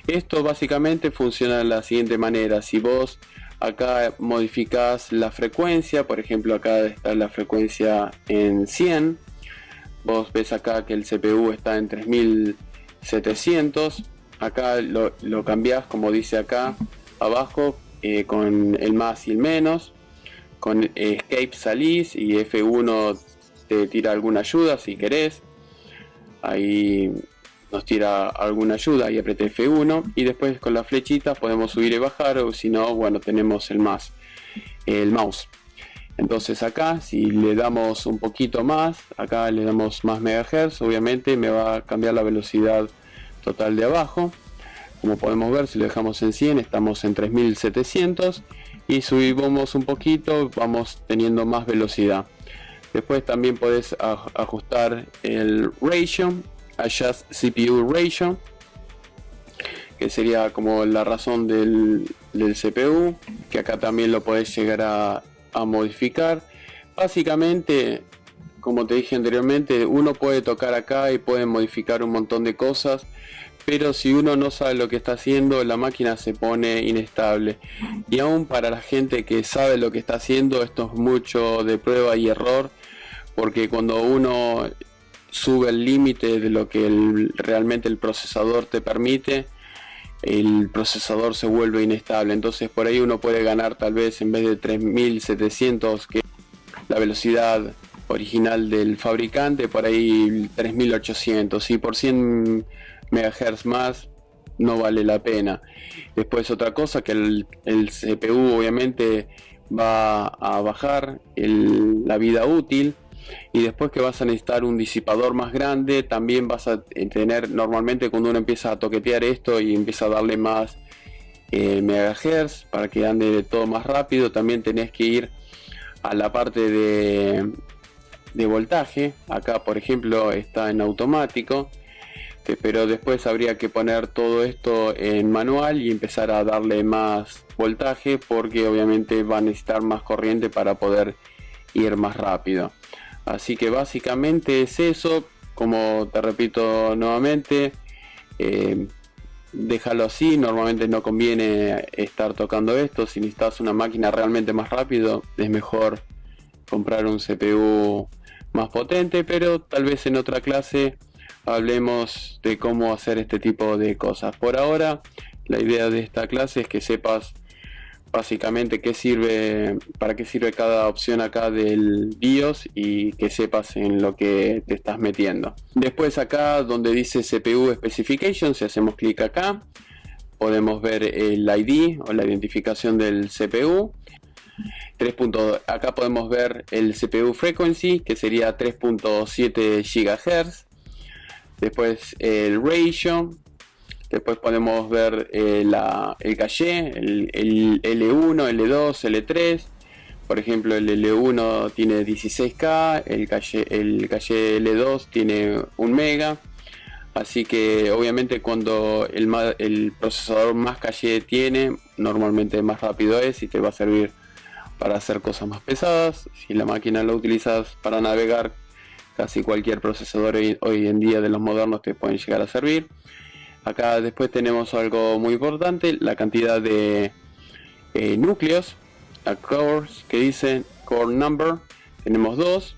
Esto básicamente funciona de la siguiente manera. Si vos acá modificás la frecuencia, por ejemplo acá está la frecuencia en 100, vos ves acá que el CPU está en 3700, acá lo cambiás como dice acá abajo, con el más y el menos. Con Escape salís y F1 te tira alguna ayuda si querés. Ahí nos tira alguna ayuda y apreté F1, y después con las flechitas podemos subir y bajar, o si no, bueno, tenemos el mouse. Entonces acá si le damos un poquito más, acá le damos más megahertz, obviamente me va a cambiar la velocidad total de abajo. Como podemos ver, si lo dejamos en 100 estamos en 3700, y subimos un poquito, vamos teniendo más velocidad. Después también podés ajustar el ratio. Adjust CPU Ratio, que sería como la razón del CPU, que acá también lo podés llegar a modificar. Básicamente, como te dije anteriormente, uno puede tocar acá y puede modificar un montón de cosas, pero si uno no sabe lo que está haciendo, la máquina se pone inestable. Y aún para la gente que sabe lo que está haciendo, esto es mucho de prueba y error, porque cuando uno sube el límite de lo que realmente el procesador te permite, el procesador se vuelve inestable. Entonces por ahí uno puede ganar tal vez, en vez de 3700, que es la velocidad original del fabricante, por ahí 3800, y por 100 MHz más no vale la pena. Después otra cosa, que el CPU obviamente va a bajar la vida útil, y después que vas a necesitar un disipador más grande. También vas a tener, normalmente cuando uno empieza a toquetear esto y empieza a darle más megahertz para que ande todo más rápido, también tenés que ir a la parte de voltaje. Acá por ejemplo está en automático, pero después habría que poner todo esto en manual y empezar a darle más voltaje, porque obviamente va a necesitar más corriente para poder ir más rápido. Así que básicamente es eso. Como te repito nuevamente, déjalo así. Normalmente no conviene estar tocando esto. Si necesitas una máquina realmente más rápido, es mejor comprar un CPU más potente, pero tal vez en otra clase hablemos de cómo hacer este tipo de cosas. Por ahora, la idea de esta clase es que sepas básicamente para qué sirve cada opción acá del BIOS, y que sepas en lo que te estás metiendo. Después acá donde dice CPU Specification, si hacemos clic acá, podemos ver el ID o la identificación del CPU. Acá podemos ver el CPU Frequency, que sería 3.7 GHz. Después el Ratio. Después podemos ver el caché, el L1, L2, L3. Por ejemplo, el L1 tiene 16K, el caché L2 tiene 1 mega. Así que obviamente cuando el procesador más caché tiene, normalmente más rápido es y te va a servir para hacer cosas más pesadas. Si la máquina la utilizas para navegar, casi cualquier procesador hoy en día de los modernos te pueden llegar a servir. Acá después tenemos algo muy importante, la cantidad de núcleos, cores, que dice core number. Tenemos 2.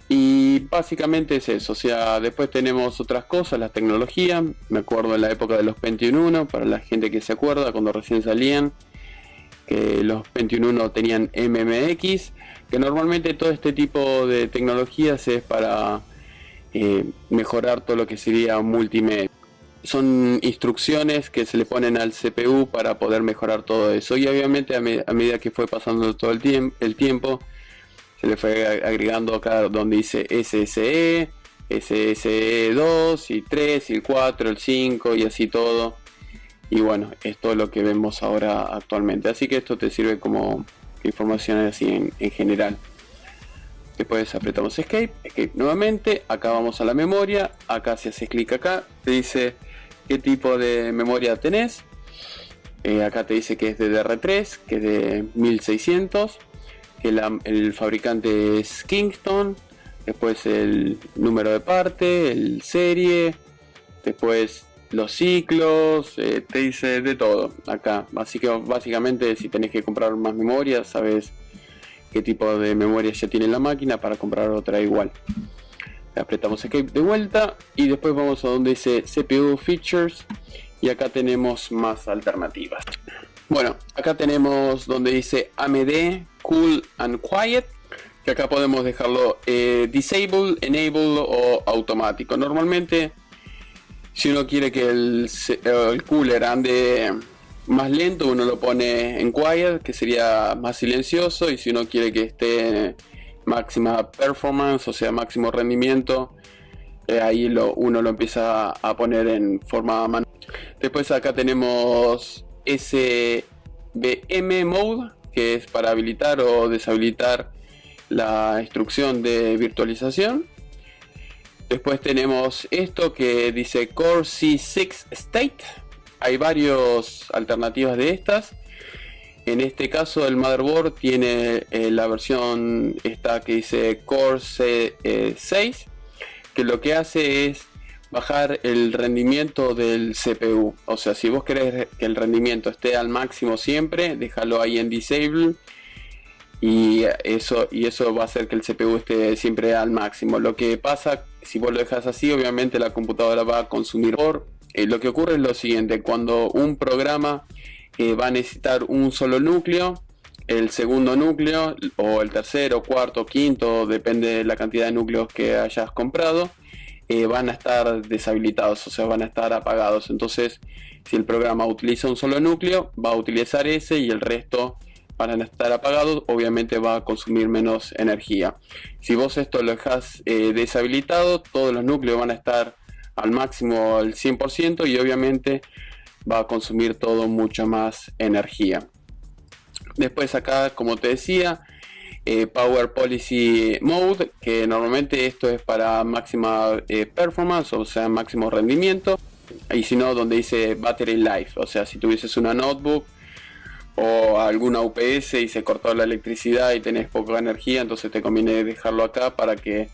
Y básicamente es eso. O sea, después tenemos otras cosas, las tecnologías. Me acuerdo en la época de los Pentium 1, para la gente que se acuerda, cuando recién salían, que los Pentium 1 tenían MMX, que normalmente todo este tipo de tecnologías es para mejorar todo lo que sería multimedia. Son instrucciones que se le ponen al CPU para poder mejorar todo eso, y obviamente a medida que fue pasando todo el tiempo se le fue agregando acá donde dice SSE, SSE2 y 3 y el 4, el 5 y así todo. Y bueno, esto es lo que vemos ahora actualmente, así que esto te sirve como información así en general. Después apretamos Escape nuevamente. Acá vamos a la memoria. Acá si haces clic acá te dice qué tipo de memoria tenés. Acá te dice que es de DR3, que es de 1600, que el fabricante es Kingston. Después el número de parte, el serie, después los ciclos, te dice de todo acá. Así que básicamente, si tenés que comprar más memoria, sabes qué tipo de memoria ya tiene la máquina para comprar otra igual. Apretamos Escape de vuelta y después vamos a donde dice CPU Features, y acá tenemos más alternativas. Bueno, acá tenemos donde dice AMD Cool and Quiet, que acá podemos dejarlo Disable, Enable o automático. Normalmente, si uno quiere que el cooler ande más lento, uno lo pone en Quiet, que sería más silencioso, y si uno quiere que esté máxima performance, o sea máximo rendimiento, ahí uno lo empieza a poner en forma manual. Después acá tenemos SVM Mode, que es para habilitar o deshabilitar la instrucción de virtualización. Después tenemos esto que dice Core C6 State. Hay varias alternativas de estas. En este caso el motherboard tiene la versión esta que dice Core C6, que lo que hace es bajar el rendimiento del CPU. O sea, si vos querés que el rendimiento esté al máximo siempre, déjalo ahí en Disable. Y eso va a hacer que el CPU esté siempre al máximo. Lo que pasa, si vos lo dejas así, obviamente la computadora va a consumir por... lo que ocurre es lo siguiente: cuando un programa va a necesitar un solo núcleo, el segundo núcleo, o el tercero, cuarto, quinto, depende de la cantidad de núcleos que hayas comprado, van a estar deshabilitados, o sea, van a estar apagados. Entonces, si el programa utiliza un solo núcleo, va a utilizar ese y el resto van a estar apagados, obviamente va a consumir menos energía. Si vos esto lo dejas deshabilitado, todos los núcleos van a estar al máximo al 100% y obviamente va a consumir todo mucho más energía. Después acá, como te decía, Power Policy Mode, que normalmente esto es para máxima performance, o sea, máximo rendimiento. Y si no, donde dice Battery Life, o sea, si tuvieses una notebook o alguna UPS y se cortó la electricidad y tenés poca energía, entonces te conviene dejarlo acá para que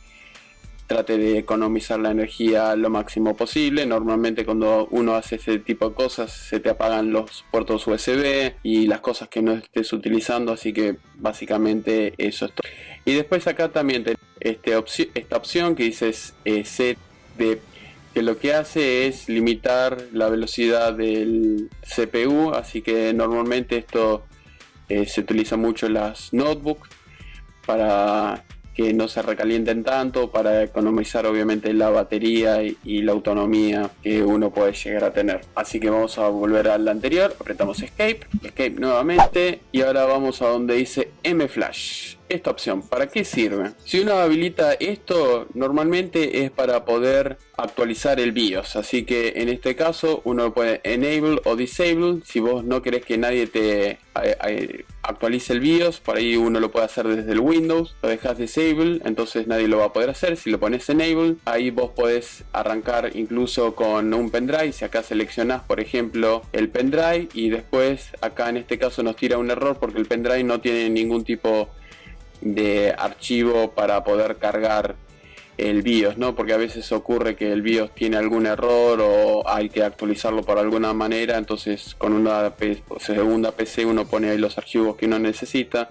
trate de economizar la energía lo máximo posible. Normalmente cuando uno hace este tipo de cosas se te apagan los puertos USB y las cosas que no estés utilizando, así que básicamente eso es todo. Y después acá también tenés esta opción que dice CD, que lo que hace es limitar la velocidad del CPU, así que normalmente esto se utiliza mucho en las notebooks para que no se recalienten tanto, para economizar obviamente la batería y la autonomía que uno puede llegar a tener. Así que vamos a volver al anterior, apretamos Escape nuevamente y ahora vamos a donde dice M-Flash. Esta opción, ¿para qué sirve? Si uno habilita esto, normalmente es para poder actualizar el BIOS, así que en este caso uno puede Enable o Disable. Si vos no querés que nadie te actualice el BIOS, por ahí uno lo puede hacer desde el Windows, lo dejas Disable, entonces nadie lo va a poder hacer. Si lo pones Enable, ahí vos podés arrancar incluso con un pendrive. Si acá seleccionás por ejemplo el pendrive y después acá en este caso nos tira un error porque el pendrive no tiene ningún tipo de archivo para poder cargar el BIOS, ¿no? Porque a veces ocurre que el BIOS tiene algún error o hay que actualizarlo por alguna manera, entonces con una segunda PC uno pone ahí los archivos que uno necesita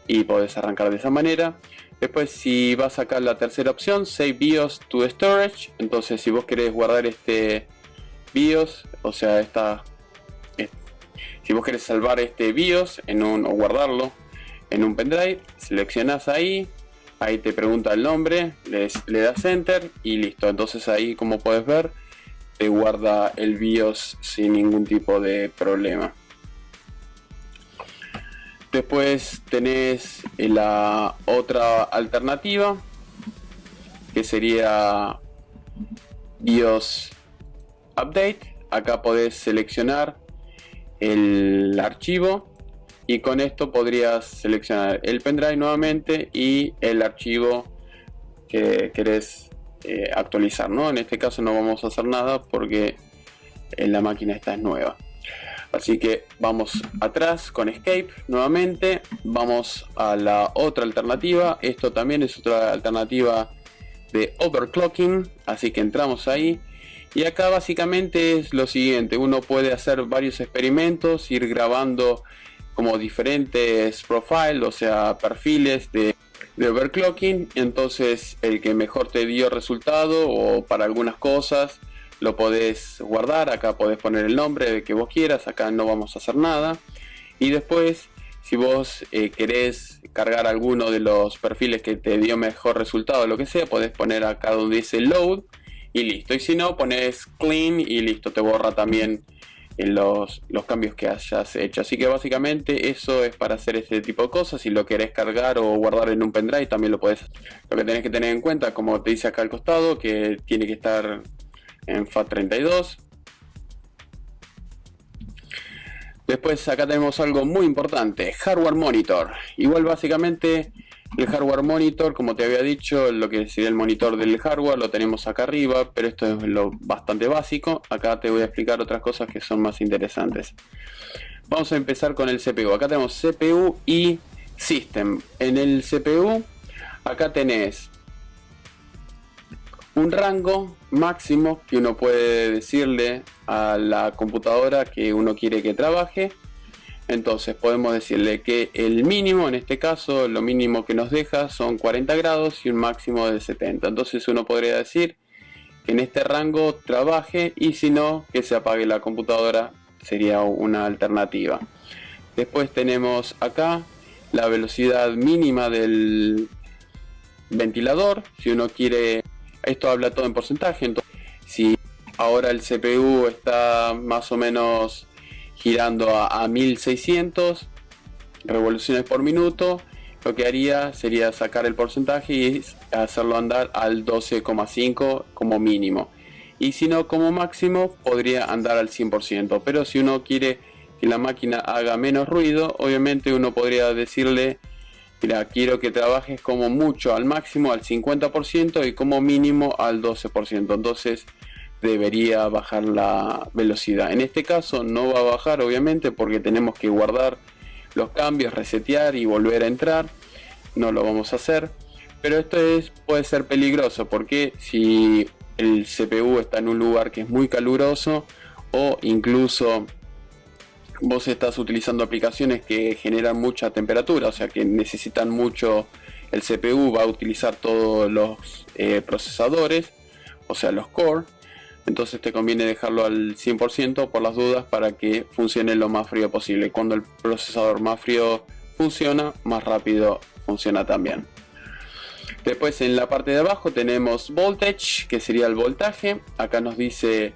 y podés arrancar de esa manera. Después, si vas acá a la tercera opción, Save BIOS to Storage, entonces si vos querés guardar este BIOS, o sea, si vos querés salvar este BIOS o guardarlo en un pendrive, seleccionas ahí te pregunta el nombre, le das enter y listo. Entonces ahí, como puedes ver, te guarda el BIOS sin ningún tipo de problema. Después tenés la otra alternativa, que sería BIOS Update. Acá podés seleccionar el archivo y con esto podrías seleccionar el pendrive nuevamente y el archivo que querés actualizar, ¿no? En este caso no vamos a hacer nada porque la máquina esta es nueva. Así que vamos atrás con Escape nuevamente, vamos a la otra alternativa. Esto también es otra alternativa de overclocking, así que entramos ahí. Y acá básicamente es lo siguiente: uno puede hacer varios experimentos, ir grabando como diferentes profiles, o sea, perfiles de overclocking. Entonces el que mejor te dio resultado o para algunas cosas lo podés guardar. Acá podés poner el nombre que vos quieras, acá no vamos a hacer nada. Y después, si vos querés cargar alguno de los perfiles que te dio mejor resultado, lo que sea, podés poner acá donde dice load y listo. Y si no, pones clean y listo, te borra también los cambios que hayas hecho. Así que básicamente eso es para hacer este tipo de cosas. Si lo querés cargar o guardar en un pendrive también lo podés. Lo que tenés que tener en cuenta, como te dice acá al costado, que tiene que estar en FAT32. Después acá tenemos algo muy importante: Hardware Monitor. Igual básicamente El hardware monitor, como te había dicho, lo que sería el monitor del hardware lo tenemos acá arriba, pero esto es lo bastante básico. Acá te voy a explicar otras cosas que son más interesantes. Vamos a empezar con el CPU. Acá tenemos CPU y System. En el CPU, acá tenés un rango máximo que uno puede decirle a la computadora que uno quiere que trabaje. Entonces podemos decirle que el mínimo, en este caso, lo mínimo que nos deja son 40 grados y un máximo de 70. Entonces uno podría decir que en este rango trabaje, y si no, que se apague la computadora, sería una alternativa. Después tenemos acá la velocidad mínima del ventilador. Si uno quiere, esto habla todo en porcentaje. Entonces, si ahora el CPU está más o menos girando a 1600 revoluciones por minuto, lo que haría sería sacar el porcentaje y hacerlo andar al 12,5 como mínimo, y si no, como máximo podría andar al 100%. Pero si uno quiere que la máquina haga menos ruido, obviamente uno podría decirle: mira, quiero que trabajes como mucho al máximo al 50% y como mínimo al 12%. Entonces debería bajar la velocidad. En este caso no va a bajar, obviamente, porque tenemos que guardar los cambios, resetear y volver a entrar. No lo vamos a hacer, pero esto puede ser peligroso, porque si el CPU está en un lugar que es muy caluroso, o incluso vos estás utilizando aplicaciones que generan mucha temperatura, o sea que necesitan mucho, el CPU va a utilizar todos los procesadores, o sea los core. Entonces te conviene dejarlo al 100% por las dudas, para que funcione lo más frío posible. Cuando el procesador más frío funciona, más rápido funciona también. Después en la parte de abajo tenemos voltage, que sería el voltaje. Acá nos dice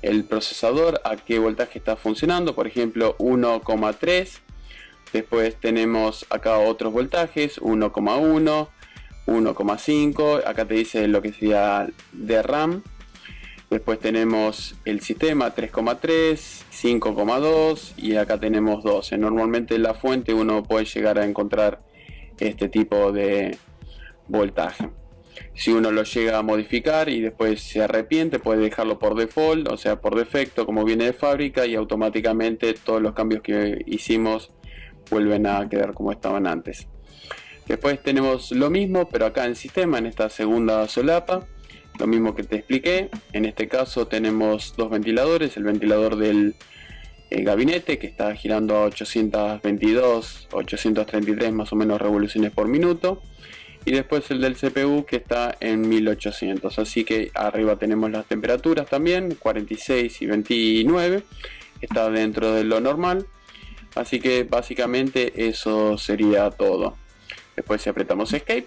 el procesador a qué voltaje está funcionando, por ejemplo 1,3. Después tenemos acá otros voltajes, 1,1, 1,5. Acá te dice lo que sería de RAM. Después tenemos el sistema 3,3, 5,2 y acá tenemos 12. Normalmente en la fuente uno puede llegar a encontrar este tipo de voltaje. Si uno lo llega a modificar y después se arrepiente, puede dejarlo por default, o sea por defecto como viene de fábrica, y automáticamente todos los cambios que hicimos vuelven a quedar como estaban antes. Después tenemos lo mismo, pero acá en sistema, en esta segunda solapa. Lo mismo que te expliqué. En este caso tenemos dos ventiladores: el ventilador del gabinete, que está girando a 822, 833 más o menos revoluciones por minuto, y después el del CPU, que está en 1800. Así que arriba tenemos las temperaturas también, 46 y 29, está dentro de lo normal. Así que básicamente eso sería todo. Después, si apretamos Escape,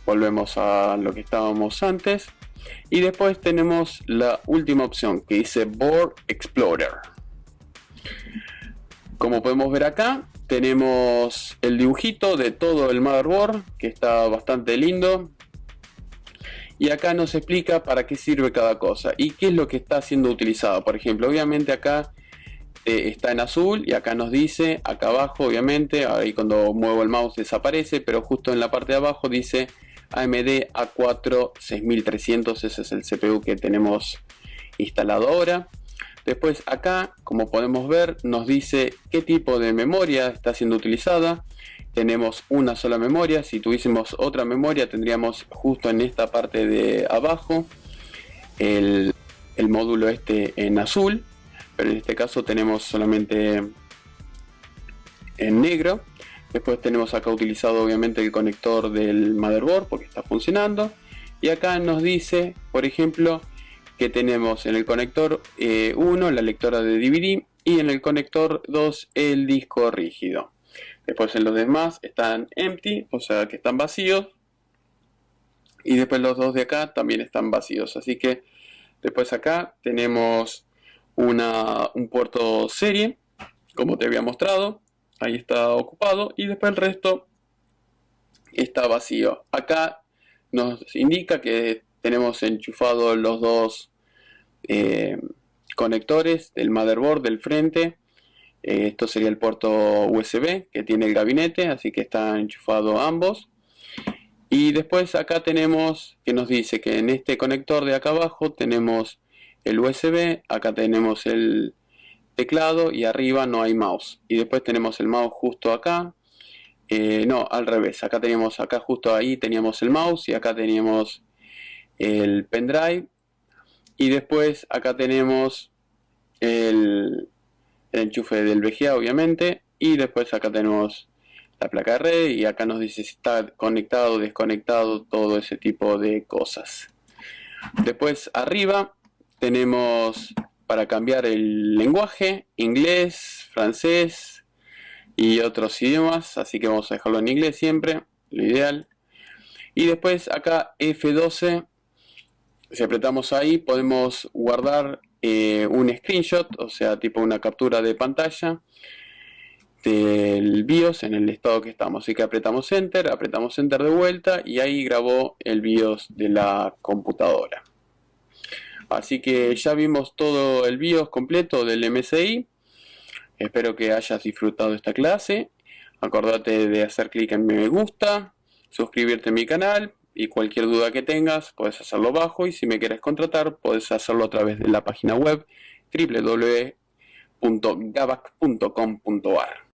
volvemos a lo que estábamos antes, y después tenemos la última opción que dice Board Explorer. Como podemos ver acá, tenemos el dibujito de todo el motherboard, que está bastante lindo, y acá nos explica para qué sirve cada cosa y qué es lo que está siendo utilizado. Por ejemplo, obviamente acá está en azul, y acá nos dice, acá abajo obviamente, ahí cuando muevo el mouse desaparece, pero justo en la parte de abajo dice AMD A4 6300. Ese es el CPU que tenemos instalado ahora. Después acá, como podemos ver, nos dice qué tipo de memoria está siendo utilizada. Tenemos una sola memoria. Si tuviésemos otra memoria, tendríamos justo en esta parte de abajo el módulo este en azul, pero en este caso tenemos solamente en negro. Después tenemos acá utilizado obviamente el conector del motherboard, porque está funcionando. Y acá nos dice, por ejemplo, que tenemos en el conector 1 la lectora de DVD, y en el conector 2 el disco rígido. Después en los demás están empty, o sea que están vacíos. Y después los dos de acá también están vacíos. Así que después acá tenemos un puerto serie, como te había mostrado. Ahí está ocupado, y después el resto está vacío. Acá nos indica que tenemos enchufados los dos conectores del motherboard del frente, Esto sería el puerto USB que tiene el gabinete, así que están enchufados ambos. Y después acá tenemos que nos dice que en este conector de acá abajo tenemos el USB, acá tenemos el teclado y arriba no hay mouse. Y después tenemos el mouse justo acá. No, al revés, acá teníamos, acá justo ahí teníamos el mouse y acá teníamos el pendrive. Y después acá tenemos el enchufe del VGA, obviamente. Y después acá tenemos la placa de red y acá nos dice si está conectado, desconectado, todo ese tipo de cosas. Después arriba tenemos para cambiar el lenguaje, inglés, francés y otros idiomas, así que vamos a dejarlo en inglés siempre, lo ideal. Y después acá F12, si apretamos ahí podemos guardar un screenshot, o sea tipo una captura de pantalla del BIOS en el estado que estamos. Así que apretamos Enter de vuelta y ahí grabó el BIOS de la computadora. Así que ya vimos todo el BIOS completo del MSI. Espero que hayas disfrutado esta clase. Acordate de hacer clic en me gusta, suscribirte a mi canal y cualquier duda que tengas puedes hacerlo abajo, y si me quieres contratar puedes hacerlo a través de la página web www.gabac.com.ar.